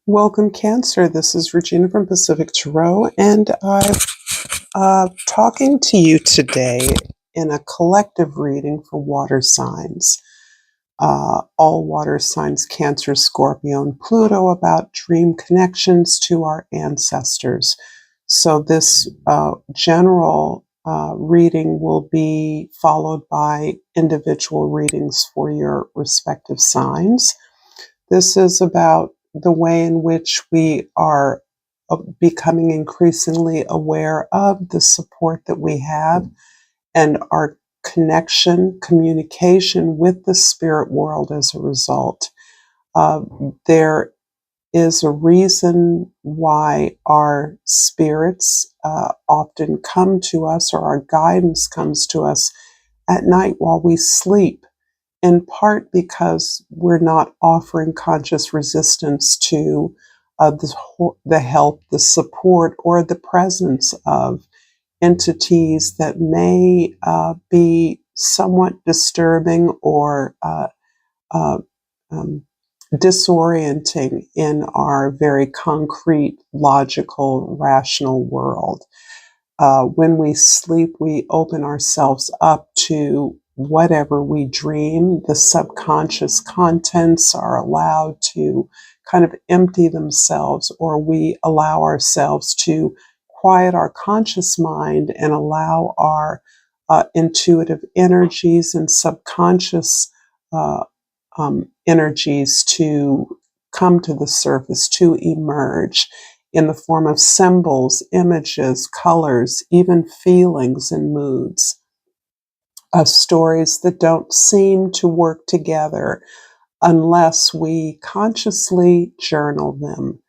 Welcome, Cancer. This is Regina from Pacific Tarot, and I'm talking to you today in a collective reading for water signs. All water signs, Cancer, Scorpio, and Pluto, about dream connections to our ancestors. So this general reading will be followed by individual readings for your respective signs. This is about the way in which we are becoming increasingly aware of the support that we have and our communication with the spirit world as a result. There is a reason why our spirits often come to us, or our guidance comes to us at night while we sleep, in part because we're not offering conscious resistance to the help, the support, or the presence of entities that may be somewhat disturbing or uh, um, disorienting in our very concrete, logical, rational world. When we sleep, we open ourselves up to whatever we dream. The subconscious contents are allowed to kind of empty themselves, or we allow ourselves to quiet our conscious mind and allow our intuitive energies and subconscious uh, energies to come to the surface, to emerge in the form of symbols, images, colors, even feelings and moods, stories that don't seem to work together unless we consciously journal them.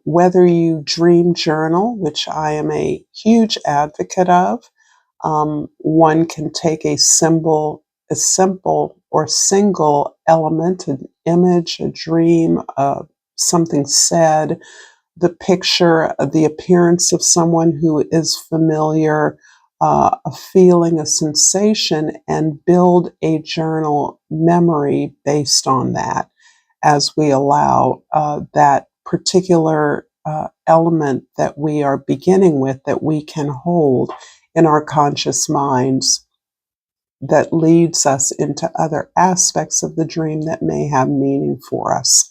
Whether you dream journal, which I am a huge advocate of, one can take a simple or single element, an image, a dream, something said, the picture, the appearance of someone who is familiar, a feeling, a sensation, and build a journal memory based on that, as we allow that particular element that we are beginning with, that we can hold in our conscious minds, that leads us into other aspects of the dream that may have meaning for us.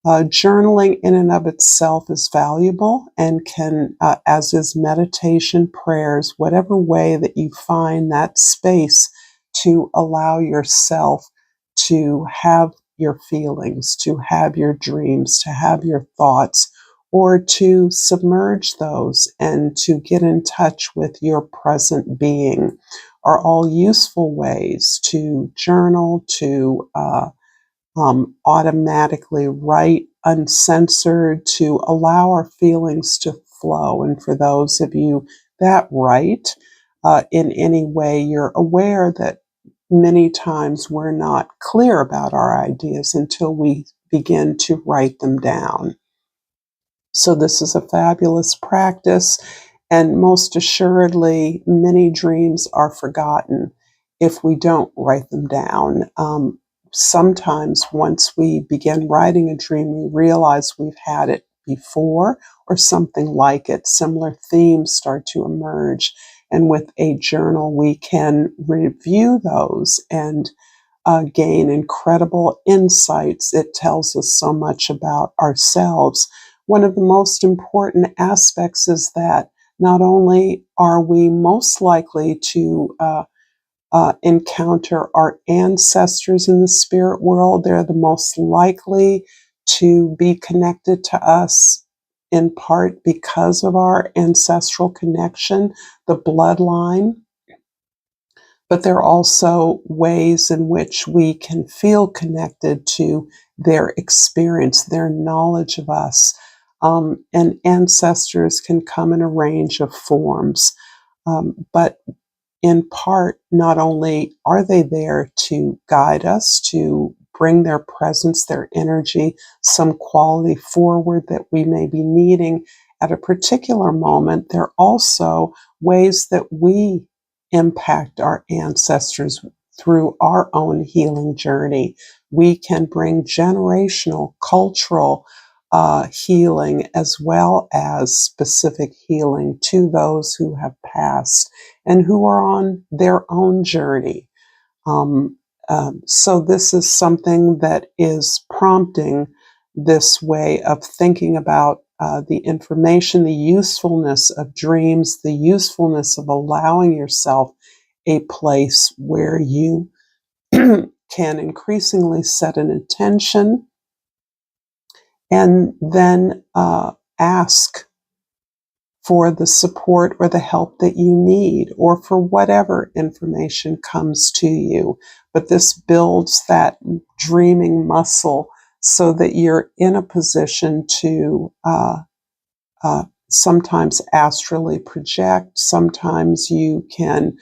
Journaling in and of itself is valuable and can, as is meditation, prayers, whatever way that you find that space to allow yourself to have your feelings, to have your dreams, to have your thoughts, or to submerge those and to get in touch with your present being, are all useful ways to journal, to automatically write uncensored, to allow our feelings to flow. And for those of you that write in any way, you're aware that many times we're not clear about our ideas until we begin to write them down. So this is a fabulous practice, and most assuredly, many dreams are forgotten if we don't write them down. Sometimes once we begin writing a dream, we realize we've had it before or something like it. Similar themes start to emerge. And with a journal, we can review those and gain incredible insights. It tells us so much about ourselves. One of the most important aspects is that not only are we most likely to encounter our ancestors in the spirit world, they're the most likely to be connected to us in part because of our ancestral connection, the bloodline. But there are also ways in which we can feel connected to their experience, their knowledge of us. And ancestors can come in a range of forms. But in part, not only are they there to guide us, to bring their presence, their energy, some quality forward that we may be needing at a particular moment, they're also ways that we impact our ancestors through our own healing journey. We can bring generational, cultural, healing as well as specific healing to those who have passed and who are on their own journey. So this is something that is prompting this way of thinking about the information, the usefulness of dreams, the usefulness of allowing yourself a place where you can increasingly set an intention and then ask for the support or the help that you need, or for whatever information comes to you. But this builds that dreaming muscle so that you're in a position to sometimes astrally project. Sometimes you can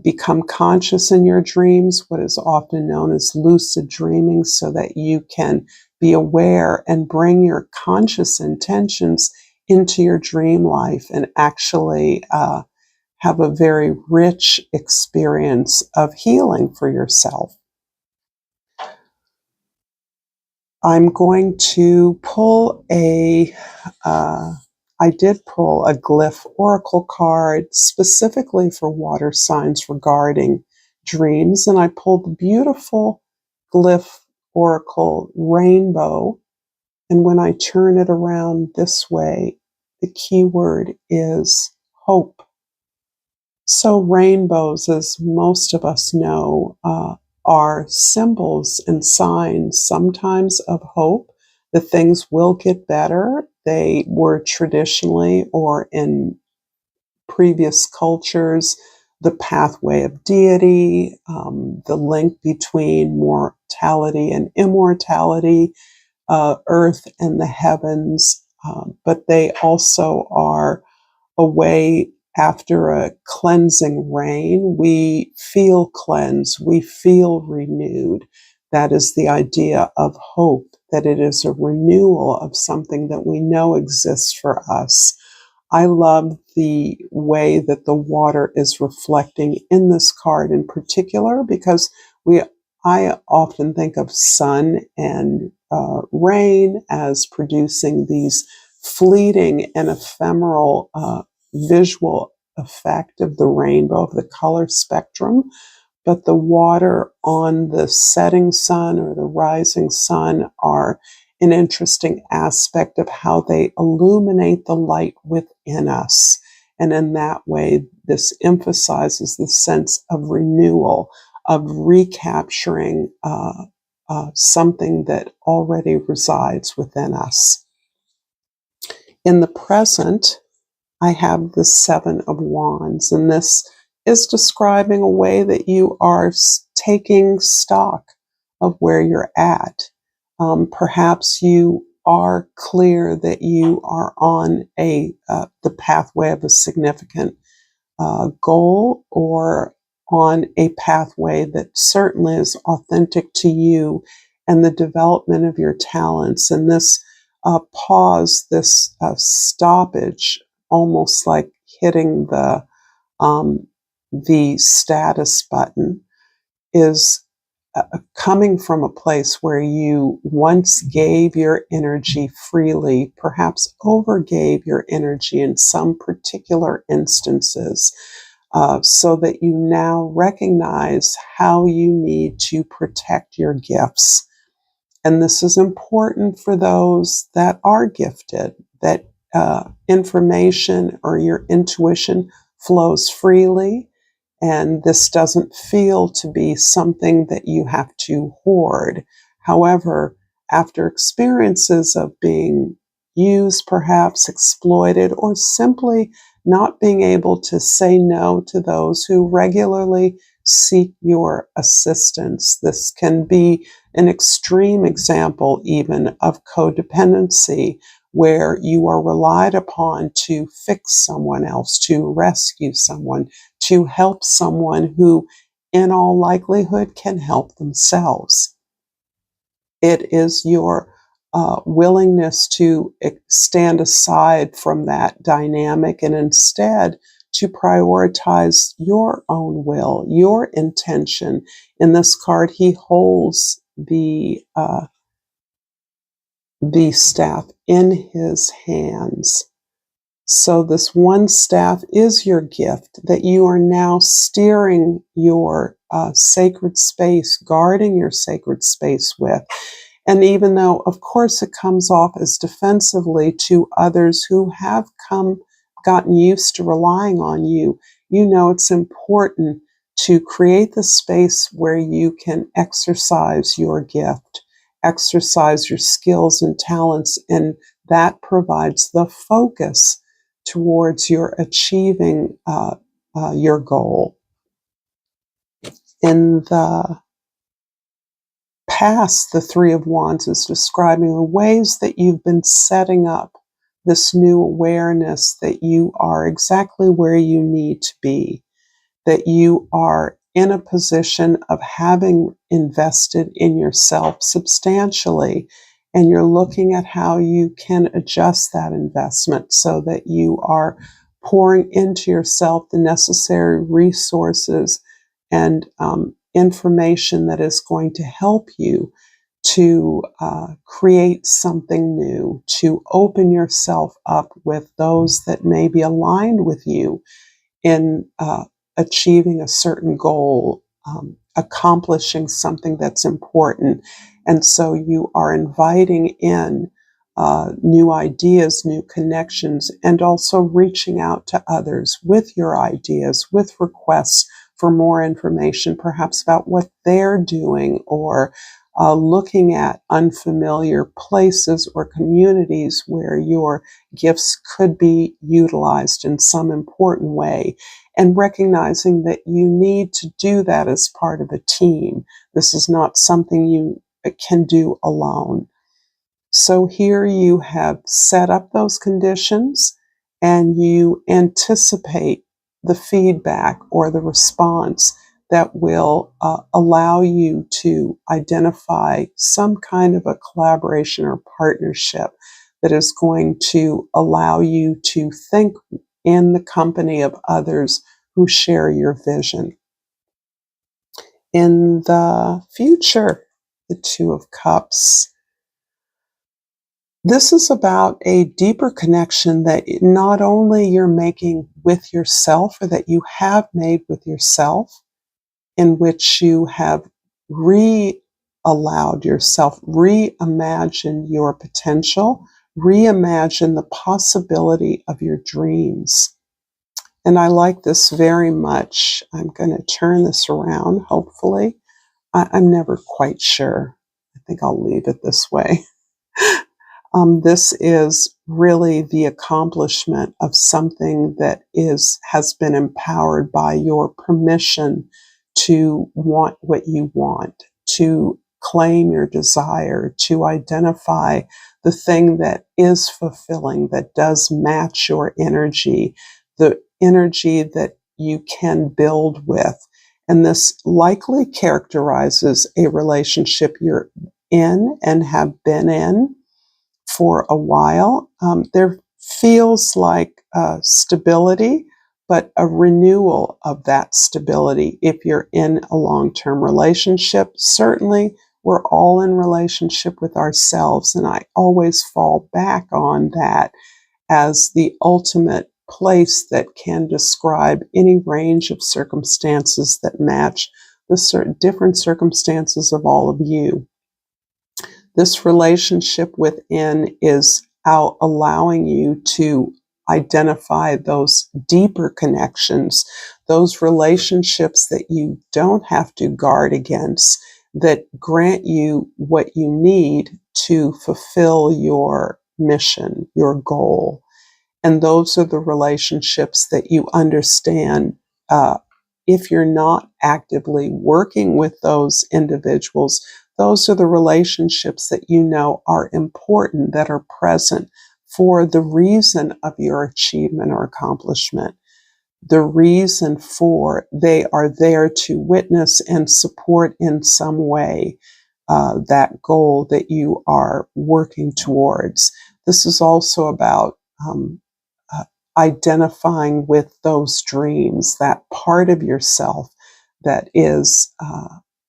become conscious in your dreams, what is often known as lucid dreaming, so that you can be aware and bring your conscious intentions into your dream life and actually have a very rich experience of healing for yourself. I'm going to pull I did pull a glyph oracle card specifically for water signs regarding dreams, and I pulled the beautiful glyph oracle rainbow. And when I turn it around this way, the key word is hope. So rainbows, as most of us know, are symbols and signs sometimes of hope that things will get better. They were traditionally, or in previous cultures, the pathway of deity, the link between mortality and immortality, earth and the heavens, but they also are a way. After a cleansing rain, we feel cleansed, we feel renewed. That is the idea of hope, that it is a renewal of something that we know exists for us. I love the way that the water is reflecting in this card in particular, because I often think of sun and rain as producing these fleeting and ephemeral visual effect of the rainbow, of the color spectrum. But the water on the setting sun or the rising sun are an interesting aspect of how they illuminate the light within us. And in that way, this emphasizes the sense of renewal, of recapturing something that already resides within us. In the present, I have the Seven of Wands, and this is describing a way that you are taking stock of where you're at. Perhaps you are clear that you are on the pathway of a significant goal, or on a pathway that certainly is authentic to you and the development of your talents. And this pause, this stoppage, almost like hitting the status button, is coming from a place where you once gave your energy freely, perhaps overgave your energy in some particular instances, so that you now recognize how you need to protect your gifts. And this is important for those that are gifted, that information or your intuition flows freely, and this doesn't feel to be something that you have to hoard. However, after experiences of being used, perhaps exploited, or simply not being able to say no to those who regularly seek your assistance, this can be an extreme example even of codependency, where you are relied upon to fix someone else, to rescue someone, to help someone who, in all likelihood, can help themselves. It is your willingness to stand aside from that dynamic and instead to prioritize your own will, your intention. In this card, he holds the the staff in his hands. So this one staff is your gift that you are now steering your sacred space, guarding your sacred space with. And even though, of course, it comes off as defensively to others who have gotten used to relying on you, you know it's important to create the space where you can exercise your gift, exercise your skills and talents, and that provides the focus towards your achieving your goal. In the past, the Three of Wands is describing the ways that you've been setting up this new awareness that you are exactly where you need to be, that you are in a position of having invested in yourself substantially, and you're looking at how you can adjust that investment so that you are pouring into yourself the necessary resources and information that is going to help you to create something new, to open yourself up with those that may be aligned with you in achieving a certain goal, accomplishing something that's important. And so you are inviting in new ideas, new connections, and also reaching out to others with your ideas, with requests for more information, perhaps about what they're doing, or looking at unfamiliar places or communities where your gifts could be utilized in some important way, and recognizing that you need to do that as part of a team. This is not something you can do alone. So here you have set up those conditions and you anticipate the feedback or the response that will allow you to identify some kind of a collaboration or partnership that is going to allow you to think in the company of others who share your vision. In the future, the Two of Cups. This is about a deeper connection that not only you're making with yourself, or that you have made with yourself, in which you have allowed yourself, reimagined your potential, reimagined the possibility of your dreams. And I like this very much. I'm going to turn this around, hopefully. I'm never quite sure. I think I'll leave it this way. This is really the accomplishment of something that has been empowered by your permission to want what you want, to claim your desire, to identify the thing that is fulfilling, that does match your energy, the energy that you can build with. And this likely characterizes a relationship you're in and have been in for a while. There feels like stability, but a renewal of that stability if you're in a long-term relationship. Certainly, we're all in relationship with ourselves, and I always fall back on that as the ultimate place that can describe any range of circumstances that match the different circumstances of all of you. This relationship within is allowing you to identify those deeper connections, those relationships that you don't have to guard against, that grant you what you need to fulfill your mission, your goal. And those are the relationships that you understand. If you're not actively working with those individuals, those are the relationships that you know are important, that are present for the reason of your achievement or accomplishment. The reason for they are there to witness and support in some way that goal that you are working towards. This is also about identifying with those dreams, that part of yourself that is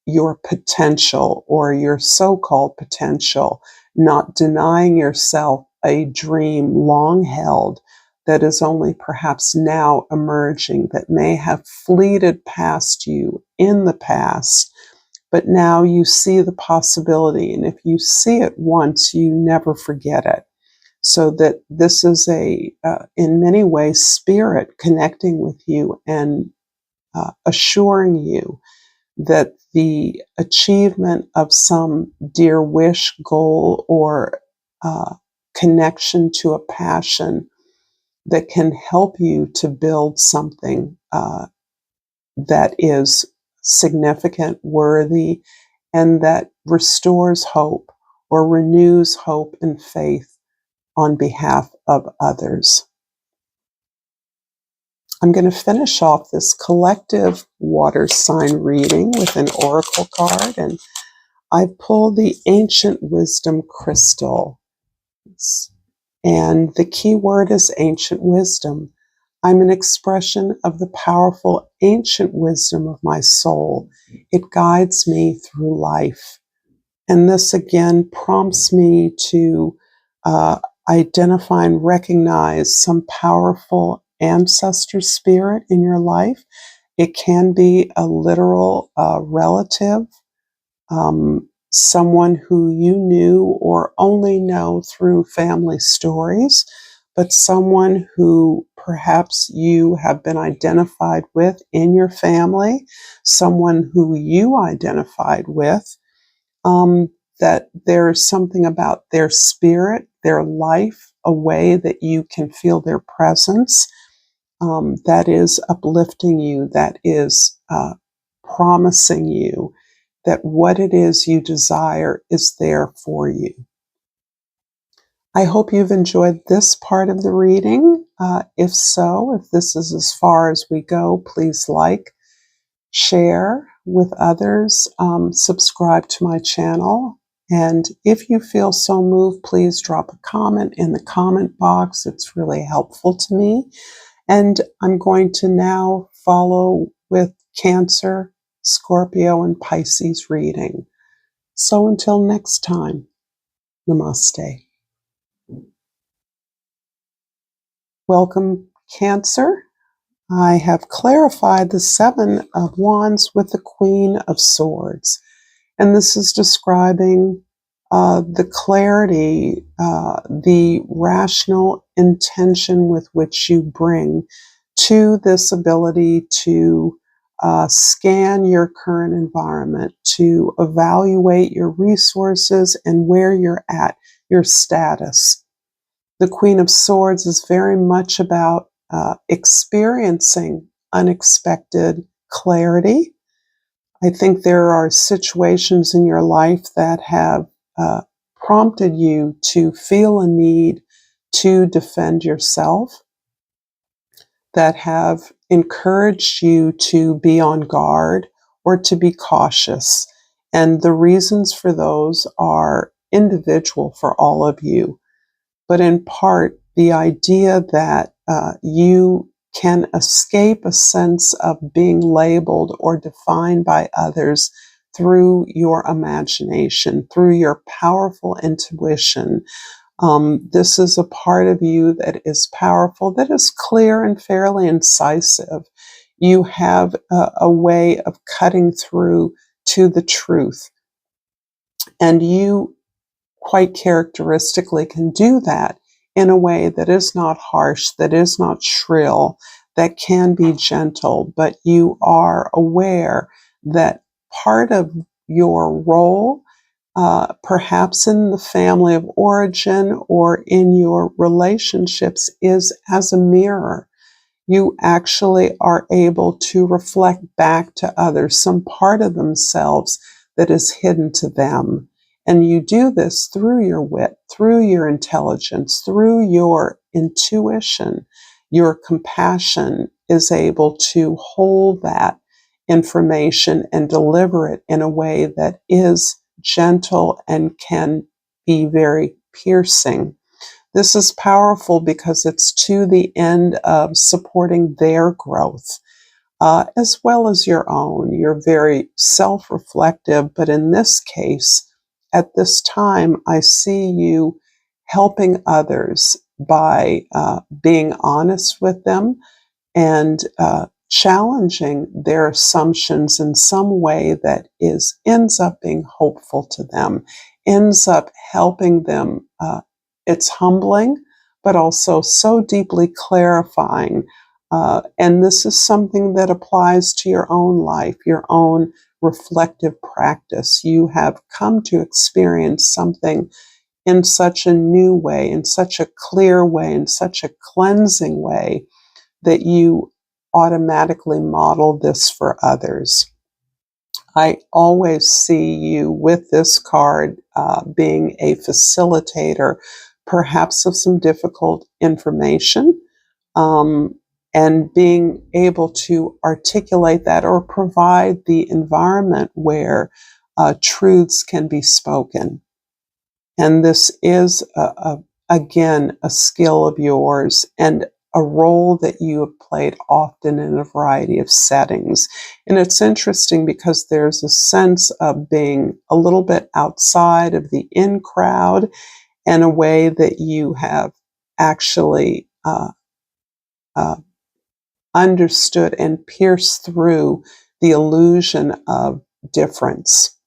your potential or your so-called potential, not denying yourself a dream long held that is only perhaps now emerging, that may have fleeted past you in the past, but now you see the possibility. And if you see it once, you never forget it. So that this is in many ways, spirit connecting with you and assuring you that the achievement of some dear wish, goal, or connection to a passion that can help you to build something that is significant, worthy, and that restores hope or renews hope and faith on behalf of others. I'm going to finish off this collective water sign reading with an oracle card, and I pulled the Ancient Wisdom Crystal. And the key word is ancient wisdom. I'm an expression of the powerful ancient wisdom of my soul. It guides me through life. And this again prompts me to identify and recognize some powerful ancestor spirit in your life. It can be a literal relative, someone who you knew or only know through family stories, but someone who perhaps you have been identified with in your family, someone who you identified with, that there's something about their spirit, their life, a way that you can feel their presence, that is uplifting you, that is promising you that what it is you desire is there for you. I hope you've enjoyed this part of the reading. If so, if this is as far as we go, please like, share with others, subscribe to my channel. And if you feel so moved, please drop a comment in the comment box. It's really helpful to me. And I'm going to now follow with Cancer, Scorpio, and Pisces reading. So until next time, namaste. Welcome, Cancer. I have clarified the Seven of Wands with the Queen of Swords. And this is describing the clarity, the rational intention with which you bring to this ability to scan your current environment, to evaluate your resources and where you're at, your status. The Queen of Swords is very much about experiencing unexpected clarity. I think there are situations in your life that have prompted you to feel a need to defend yourself, that have encouraged you to be on guard or to be cautious. And the reasons for those are individual for all of you. But in part, the idea that you can escape a sense of being labeled or defined by others through your imagination, through your powerful intuition. This is a part of you that is powerful, that is clear and fairly incisive. You have a way of cutting through to the truth. And you quite characteristically can do that in a way that is not harsh, that is not shrill, that can be gentle, but you are aware that part of your role, perhaps in the family of origin or in your relationships, is as a mirror. You actually are able to reflect back to others some part of themselves that is hidden to them. And you do this through your wit, through your intelligence, through your intuition. Your compassion is able to hold that information and deliver it in a way that is gentle and can be very piercing. This is powerful because it's to the end of supporting their growth, as well as your own. You're very self-reflective, but in this case, at this time, I see you helping others by being honest with them and challenging their assumptions in some way that ends up being hopeful to them, ends up helping them. It's humbling, but also so deeply clarifying. And this is something that applies to your own life, your own reflective practice. You have come to experience something in such a new way, in such a clear way, in such a cleansing way, that you automatically model this for others. I always see you with this card being a facilitator, perhaps of some difficult information, and being able to articulate that or provide the environment where truths can be spoken. And this is, again, a skill of yours and a role that you have played often in a variety of settings. And it's interesting because there's a sense of being a little bit outside of the in crowd, and a way that you have actually understood and pierced through the illusion of difference.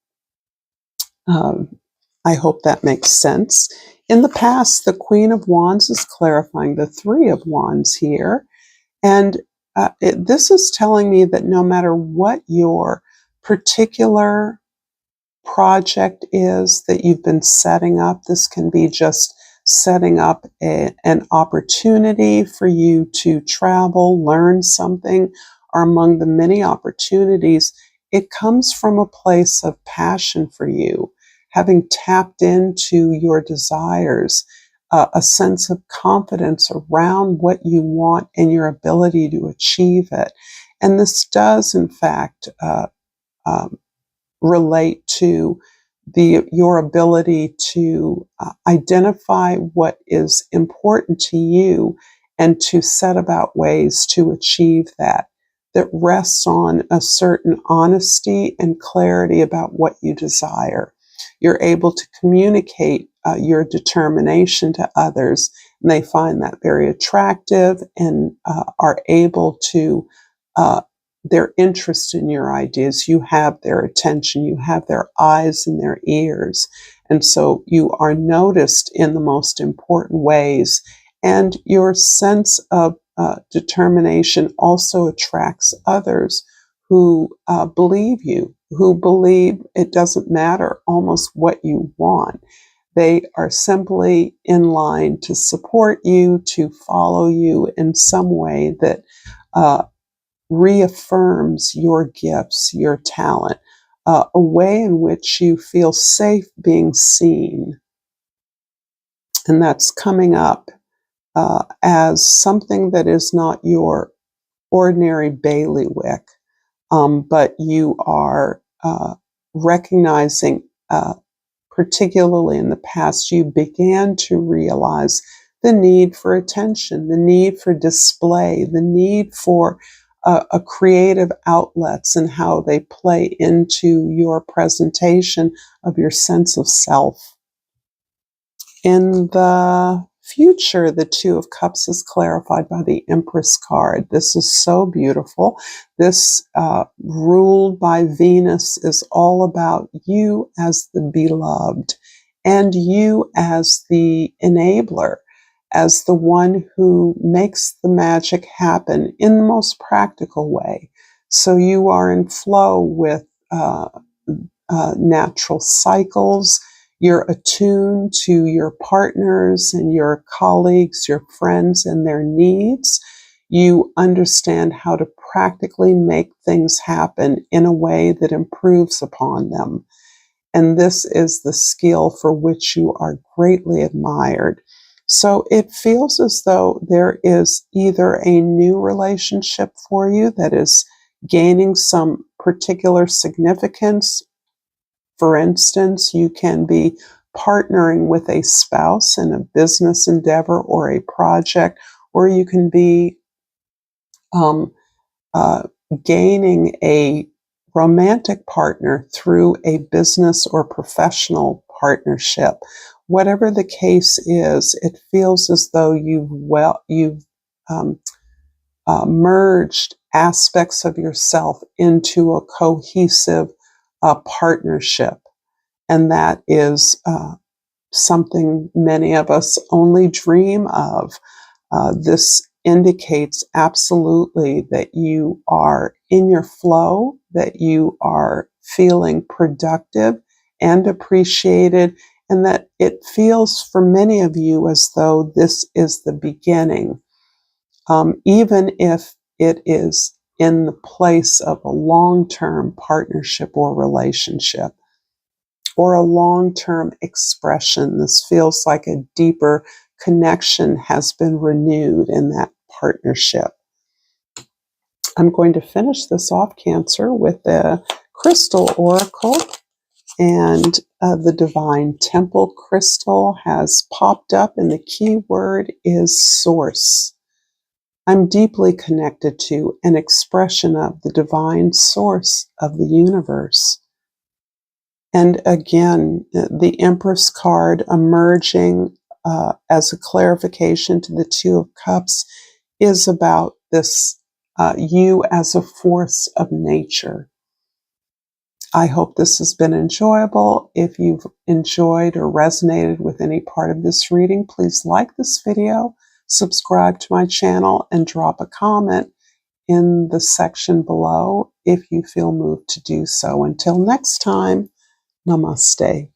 I hope that makes sense. In the past, the Queen of Wands is clarifying the Three of Wands here. And this is telling me that no matter what your particular project is that you've been setting up, this can be just setting up an opportunity for you to travel, learn something, or among the many opportunities, it comes from a place of passion for you, having tapped into your desires, a sense of confidence around what you want and your ability to achieve it. And this does, in fact, relate to your ability to identify what is important to you and to set about ways to achieve that rests on a certain honesty and clarity about what you desire. You're able to communicate your determination to others, and they find that very attractive and are able to their interest in your ideas. You have their attention, you have their eyes and their ears. And so you are noticed in the most important ways. And your sense of determination also attracts others who believe you, who believe it doesn't matter almost what you want. They are simply in line to support you, to follow you in some way that reaffirms your gifts, your talent, a way in which you feel safe being seen. And that's coming up as something that is not your ordinary bailiwick, but you are recognizing, particularly in the past, you began to realize the need for attention, the need for display, the need for a creative outlets and how they play into your presentation of your sense of self. In the future, the Two of Cups is clarified by the Empress card. This is so beautiful. This, ruled by Venus, is all about you as the beloved and you as the enabler, as the one who makes the magic happen in the most practical way. So you are in flow with natural cycles. You're attuned to your partners and your colleagues, your friends and their needs. You understand how to practically make things happen in a way that improves upon them. And this is the skill for which you are greatly admired. So it feels as though there is either a new relationship for you that is gaining some particular significance. For instance, you can be partnering with a spouse in a business endeavor or a project, or you can be gaining a romantic partner through a business or professional partnership. Whatever the case is, it feels as though you've merged aspects of yourself into a cohesive partnership. And that is something many of us only dream of. This indicates absolutely that you are in your flow, that you are feeling productive and appreciated, and that it feels for many of you as though this is the beginning, even if it is in the place of a long-term partnership or relationship, or a long-term expression. This feels like a deeper connection has been renewed in that partnership. I'm going to finish this off, Cancer, with the crystal oracle, and the divine temple crystal has popped up, and the key word is source. I'm deeply connected to an expression of the divine source of the universe. And again, the Empress card emerging as a clarification to the Two of Cups is about this you as a force of nature. I hope this has been enjoyable. If you've enjoyed or resonated with any part of this reading, please like this video, subscribe to my channel, and drop a comment in the section below if you feel moved to do so. Until next time, namaste.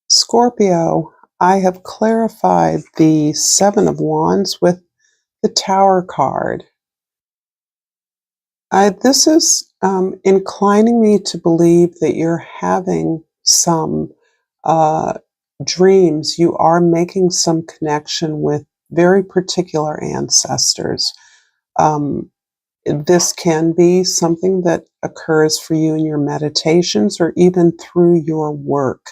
Scorpio, I have clarified the Seven of Wands with the Tower card. This is inclining me to believe that you're having some dreams. You are making some connection with very particular ancestors. This can be something that occurs for you in your meditations or even through your work.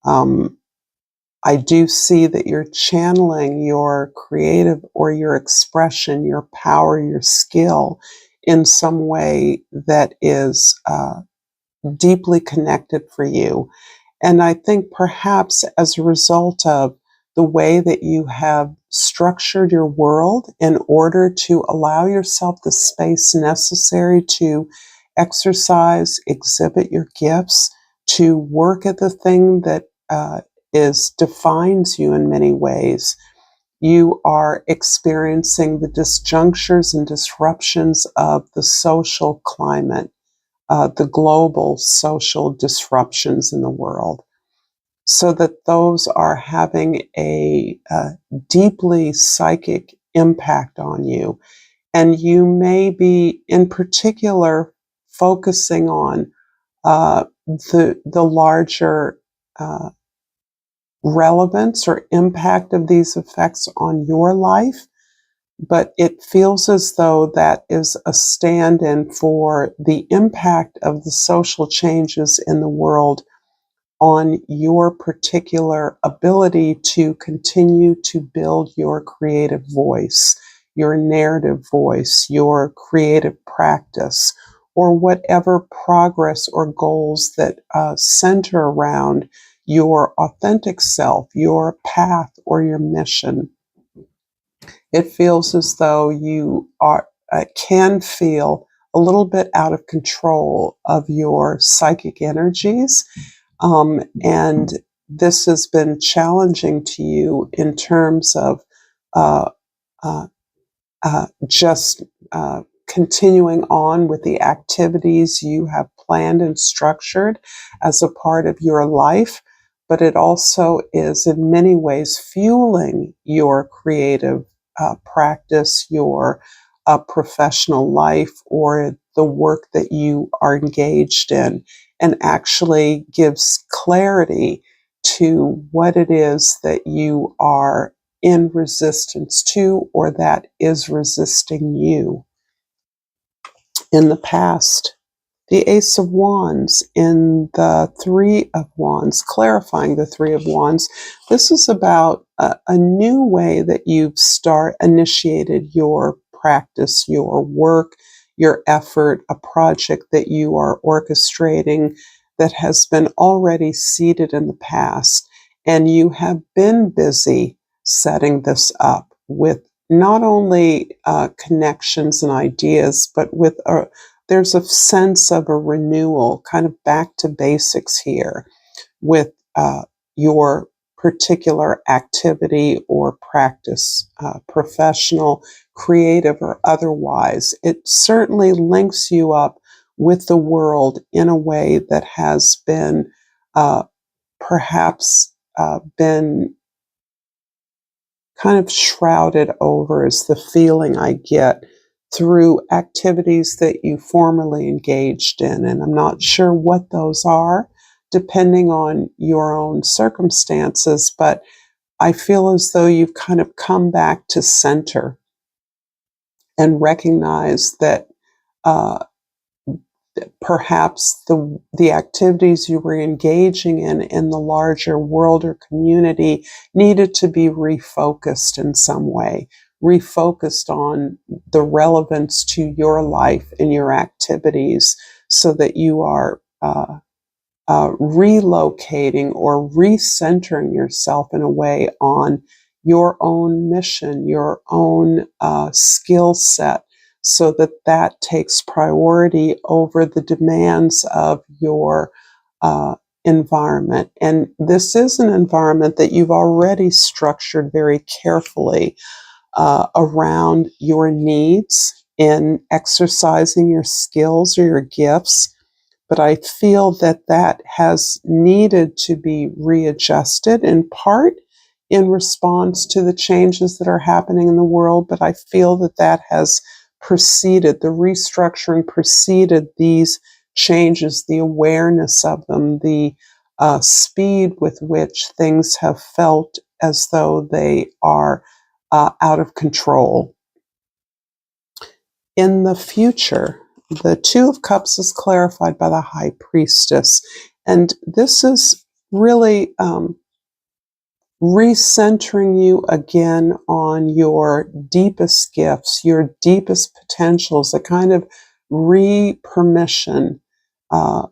I do see that you're channeling your creative or your expression, your power, your skill in some way that is deeply connected for you. And I think perhaps as a result of the way that you have structured your world in order to allow yourself the space necessary to exercise, exhibit your gifts, to work at the thing that defines you in many ways, you are experiencing the disjunctures and disruptions of the social climate, the global social disruptions in the world, so that those are having a deeply psychic impact on you. And you may be in particular focusing on the larger relevance or impact of these effects on your life, but it feels as though that is a stand-in for the impact of the social changes in the world on your particular ability to continue to build your creative voice, your narrative voice, your creative practice, or whatever progress or goals that center around your authentic self, your path, or your mission. It feels as though you can feel a little bit out of control of your psychic energies. And this has been challenging to you in terms of uh, uh, just continuing on with the activities you have planned and structured as a part of your life. But it also is in many ways fueling your creative practice, your professional life, or the work that you are engaged in, and actually gives clarity to what it is that you are in resistance to, or that is resisting you. In the past, the Ace of Wands in the Three of Wands, clarifying the Three of Wands. This is about a new way that you've initiated your practice, your work, your effort, a project that you are orchestrating that has been already seeded in the past, and you have been busy setting this up with not only connections and ideas, but with there's a sense of a renewal, kind of back to basics here with your particular activity or practice, professional, creative, or otherwise. It certainly links you up with the world in a way that has been perhaps been kind of shrouded over, is the feeling I get through activities that you formerly engaged in. And I'm not sure what those are, depending on your own circumstances, but I feel as though you've kind of come back to center and recognize that perhaps the activities you were engaging in the larger world or community needed to be refocused in some way, refocused on the relevance to your life and your activities, so that you are relocating or recentering yourself in a way on your own mission, your own skill set, so that that takes priority over the demands of your environment. And this is an environment that you've already structured very carefully around your needs in exercising your skills or your gifts. But I feel that that has needed to be readjusted, in part in response to the changes that are happening in the world. But I feel that that has preceded, the restructuring preceded these changes, the awareness of them, the speed with which things have felt as though they are out of control. In the future, the Two of Cups is clarified by the High Priestess. And this is really recentering you again on your deepest gifts, your deepest potentials, a kind of re-permission, a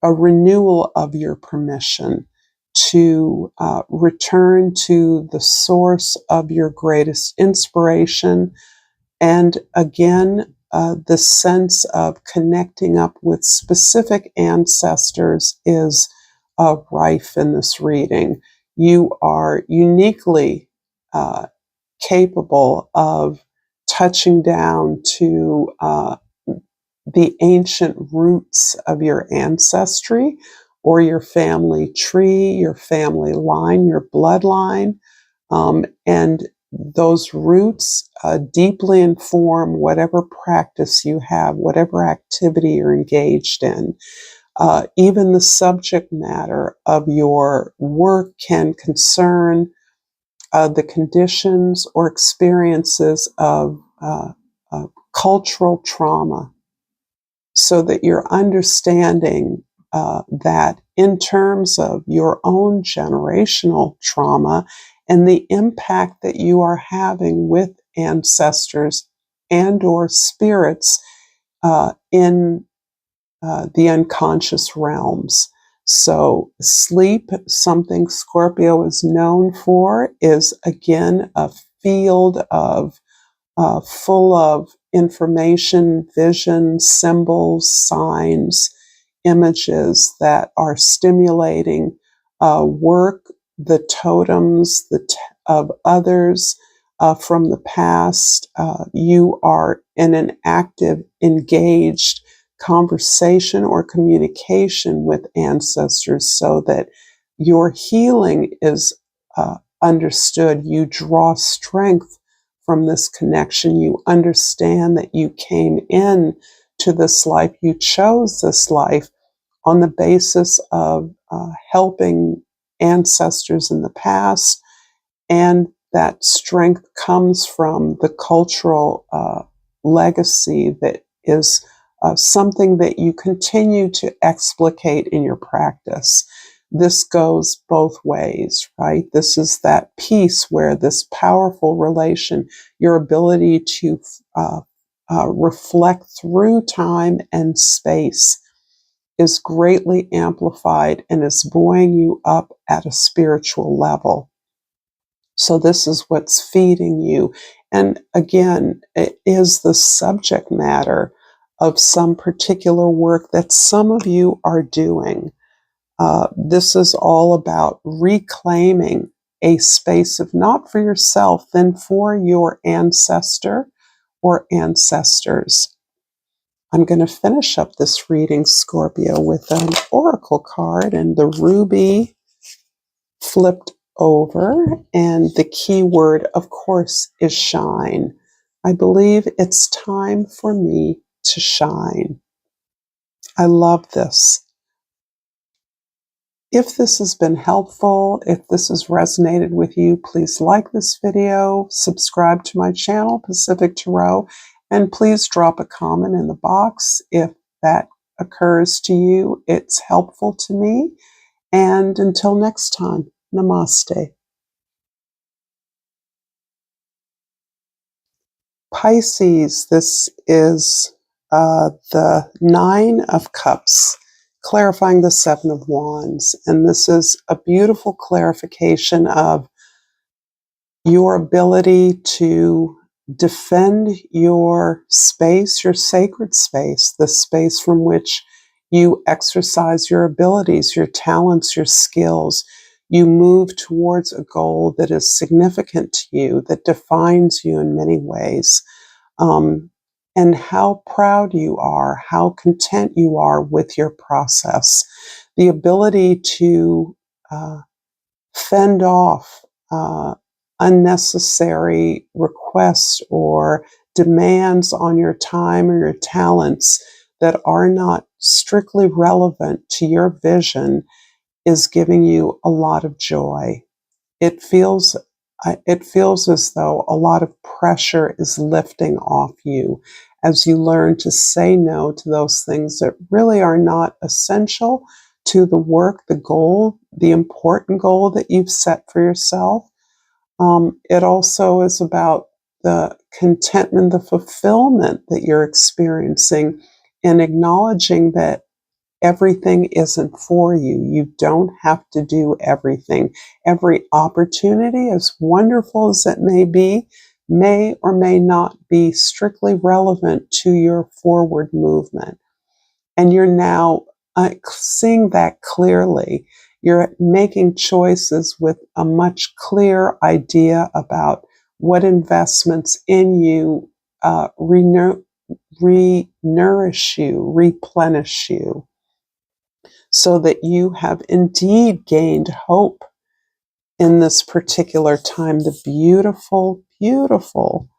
renewal of your permission to return to the source of your greatest inspiration. And again, the sense of connecting up with specific ancestors is rife in this reading. You are uniquely capable of touching down to the ancient roots of your ancestry or your family tree, your family line, your bloodline. And those roots deeply inform whatever practice you have, whatever activity you're engaged in. Even the subject matter of your work can concern the conditions or experiences of cultural trauma, so that you're understanding that in terms of your own generational trauma and the impact that you are having with ancestors and or spirits in the unconscious realms. So sleep, something Scorpio is known for, is again a field of full of information, vision, symbols, signs, images that are stimulating work, the totems of others from the past. You are in an active, engaged conversation or communication with ancestors, so that your healing is understood. You draw strength from this connection. You understand that you came in to this life, you chose this life on the basis of helping ancestors in the past, and that strength comes from the cultural legacy that is something that you continue to explicate in your practice. This goes both ways, right? This is that piece where this powerful relation, your ability to reflect through time and space, is greatly amplified and is buoying you up at a spiritual level. So this is what's feeding you. And again, it is the subject matter of some particular work that some of you are doing. This is all about reclaiming a space of not for yourself, then for your ancestor or ancestors. I'm going to finish up this reading, Scorpio, with an oracle card and the ruby flipped over, and the key word, of course, is shine. I believe it's time for me to shine. I love this. If this has been helpful, if this has resonated with you, please like this video, subscribe to my channel, Pacific Tarot, and please drop a comment in the box if that occurs to you. It's helpful to me. And until next time, namaste. Pisces, this is the Nine of Cups, clarifying the Seven of Wands. And this is a beautiful clarification of your ability to defend your space, your sacred space, the space from which you exercise your abilities, your talents, your skills. You move towards a goal that is significant to you, that defines you in many ways. And how proud you are, how content you are with your process. The ability to fend off unnecessary requests or demands on your time or your talents that are not strictly relevant to your vision is giving you a lot of joy. It feels as though a lot of pressure is lifting off you as you learn to say no to those things that really are not essential to the work, the goal, the important goal that you've set for yourself. It also is about the contentment, the fulfillment that you're experiencing, and acknowledging that everything isn't for you. You don't have to do everything. Every opportunity, as wonderful as it may or may not be strictly relevant to your forward movement. And you're now seeing that clearly. You're making choices with a much clearer idea about what investments in you re-nourish you, replenish you, so that you have indeed gained hope in this particular time. The beautiful, beautiful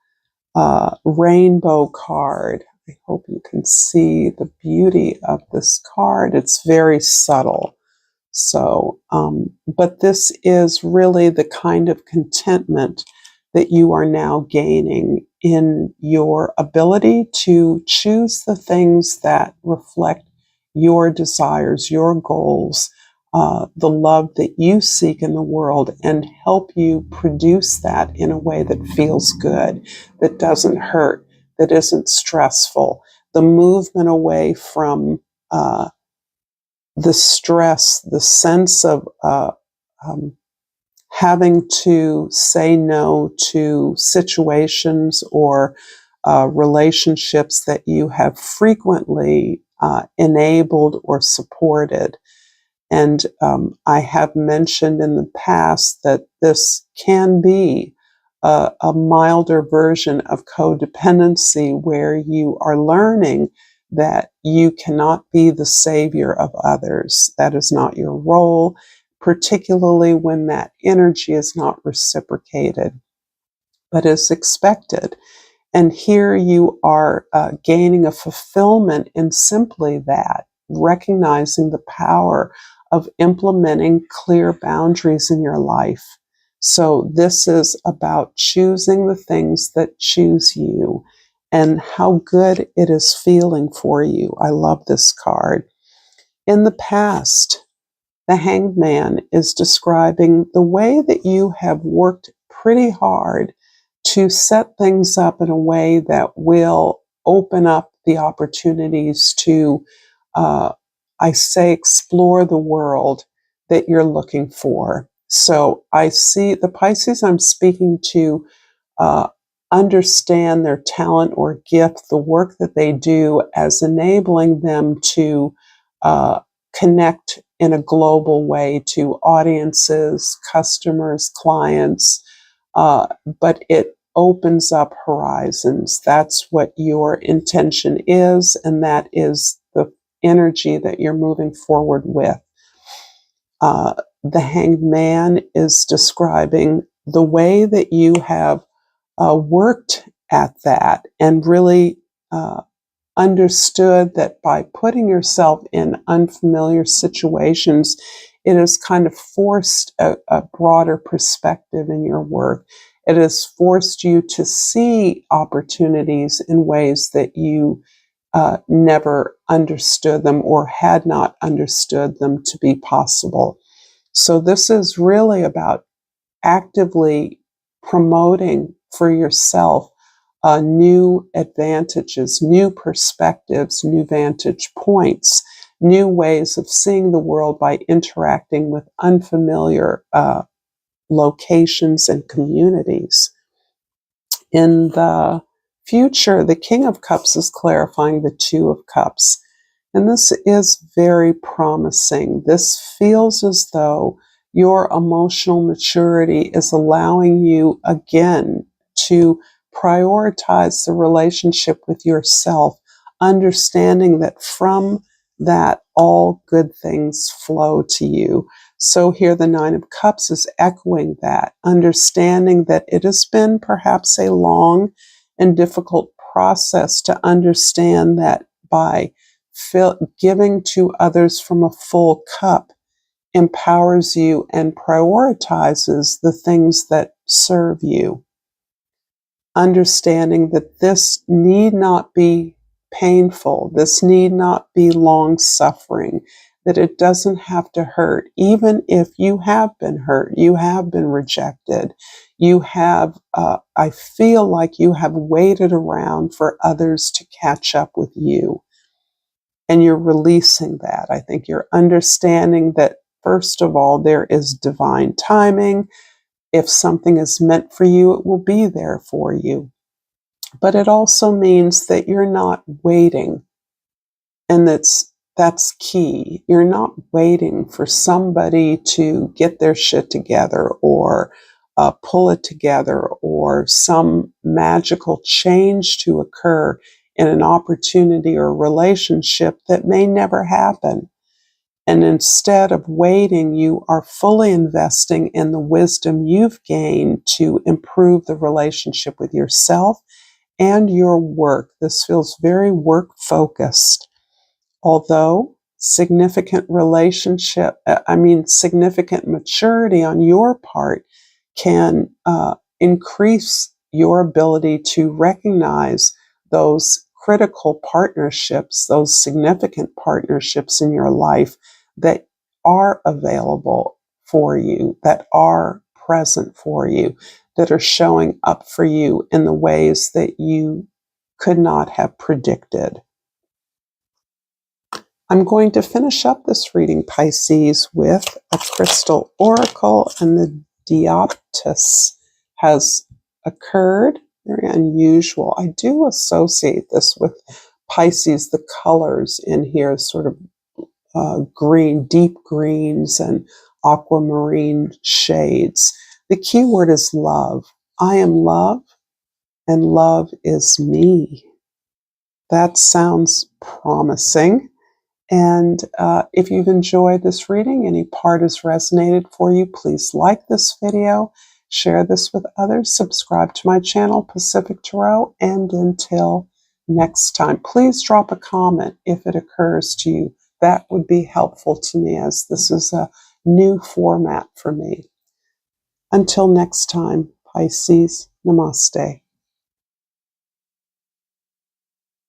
rainbow card. I hope you can see the beauty of this card. It's very subtle. So, but this is really the kind of contentment that you are now gaining in your ability to choose the things that reflect your desires, your goals, the love that you seek in the world, and help you produce that in a way that feels good, that doesn't hurt, that isn't stressful. The movement away from the stress, the sense of having to say no to situations or relationships that you have frequently enabled or supported. And I have mentioned in the past that this can be a milder version of codependency, where you are learning that you cannot be the savior of others. That is not your role, particularly when that energy is not reciprocated, but is expected. And here you are gaining a fulfillment in simply that, recognizing the power of implementing clear boundaries in your life. So this is about choosing the things that choose you and how good it is feeling for you. I love this card. In the past, the Hanged Man is describing the way that you have worked pretty hard to set things up in a way that will open up the opportunities to I say explore the world that you're looking for. So I see the Pisces I'm speaking to understand their talent or gift, the work that they do, as enabling them to connect in a global way to audiences, customers, clients, but it opens up horizons. That's what your intention is, and that is the energy that you're moving forward with. The Hanged Man is describing the way that you have worked at that and really understood that by putting yourself in unfamiliar situations, it has kind of forced a broader perspective in your work. It has forced you to see opportunities in ways that you never understood them or had not understood them to be possible. So this is really about actively promoting for yourself new advantages, new perspectives, new vantage points, new ways of seeing the world by interacting with unfamiliar locations and communities. In the future, the King of Cups is clarifying the Two of Cups. And this is very promising. This feels as though your emotional maturity is allowing you again to prioritize the relationship with yourself, understanding that from that all good things flow to you. So here the Nine of Cups is echoing that, understanding that it has been perhaps a long and difficult process to understand that by giving to others from a full cup empowers you and prioritizes the things that serve you. Understanding that this need not be painful, this need not be long suffering, that it doesn't have to hurt, even if you have been hurt, you have been rejected, you have, I feel like you have waited around for others to catch up with you. And you're releasing that. I think you're understanding that, first of all, there is divine timing. If something is meant for you, it will be there for you. But it also means that you're not waiting. And that's key. You're not waiting for somebody to get their shit together or pull it together or some magical change to occur in an opportunity or relationship that may never happen. And instead of waiting, you are fully investing in the wisdom you've gained to improve the relationship with yourself and your work. This feels very work focused. Although significant significant maturity on your part can increase your ability to recognize those critical partnerships, those significant partnerships in your life that are available for you, that are present for you, that are showing up for you in the ways that you could not have predicted. I'm going to finish up this reading, Pisces, with a crystal oracle, and the Dioptus has occurred. Very unusual. I do associate this with Pisces, the colors in here, sort of green, deep greens and aquamarine shades. The key word is love. I am love, and love is me. That sounds promising. And if you've enjoyed this reading, any part has resonated for you, please like this video, share this with others, subscribe to my channel, Pacific Tarot, and until next time, please drop a comment if it occurs to you. That would be helpful to me, as this is a new format for me. Until next time, Pisces, namaste.